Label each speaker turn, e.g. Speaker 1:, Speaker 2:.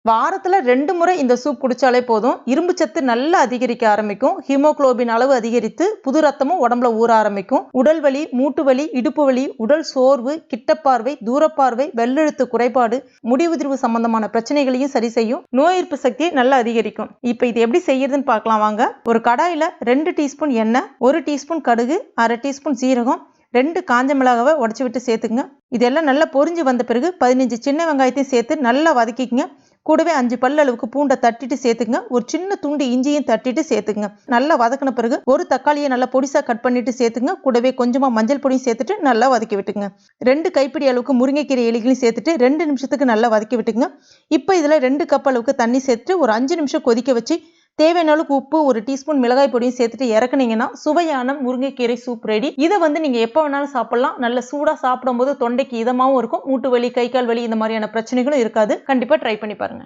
Speaker 1: வாரத்துல 2 முறை இந்த சூப் குடிச்சாலே போதும். இரும்பு சத்து நல்லா அதிகரிக்க ஆரம்பிக்கும். ஹீமோகுளோபின் அளவு அதிகரித்து புது ரத்தமும் உடம்புல ஊற ஆரம்பிக்கும். உடல் வலி, மூட்டு வலி, இடுப்பு வலி, உடல் சோர்வு, கிட்டப்பார்வை, தூரப்பார்வை, வெள்ளெழுத்து குறைபாடு, முடி உதிர்வு சம்பந்தமான பிரச்சனைகளையும் சரி செய்யும். நோய் எதிர்ப்பு சக்தியை நல்லா அதிகரிக்கும். இப்ப இது எப்படி செய்யறதுன்னு பார்க்கலாம் வாங்க. ஒரு கடாயில 2 டீஸ்பூன் எண்ணெய், 1 டீஸ்பூன் கடுகு, 1/2 டீஸ்பூன் சீரகம், 2 காஞ்ச மிளகாவை உடச்சி விட்டு சேர்த்துங்க. இதெல்லாம் நல்லா பொரிஞ்சு வந்த பிறகு 15 சின்ன வெங்காயத்தையும் சேர்த்து நல்லா வதக்கிக்கங்க. கூடவே 5 பல் அளவுக்கு பூண்டை தட்டிட்டு சேர்த்துங்க. ஒரு சின்ன துண்டு இஞ்சியும் தட்டிட்டு சேர்த்துங்க. நல்லா வதக்கின பிறகு ஒரு தக்காளியை நல்லா பொடிசா கட் பண்ணிட்டு சேர்த்துங்க. கூடவே கொஞ்சமா மஞ்சள் பொடியும் சேர்த்துட்டு நல்லா வதக்கி விட்டுங்க. 2 கைப்பிடி அளவுக்கு முருங்கைக்கீரை இலைகளையும் சேர்த்துட்டு 2 நிமிஷத்துக்கு நல்லா வதக்கி விட்டுங்க. இப்போ இதில் 2 கப் அளவுக்கு தண்ணி சேர்த்துட்டு ஒரு 5 நிமிஷம் கொதிக்க வச்சு தேவையான அளவுக்கு உப்பு, 1 டீஸ்பூன் மிளகாய் பொடியும் சேர்த்துட்டு இறக்குனீங்கன்னா சுவையான முருங்கைக்கீரை சூப் ரெடி. இதை நீங்க எப்போ வேணாலும் சாப்பிடலாம். நல்ல சூடா சாப்பிடும் போது தொண்டைக்கு இதமாவும் இருக்கும். மூட்டு வலி, கை கால் வலி இந்த மாதிரியான பிரச்சனைகளும் இருக்காது. கண்டிப்பா ட்ரை பண்ணி பாருங்க.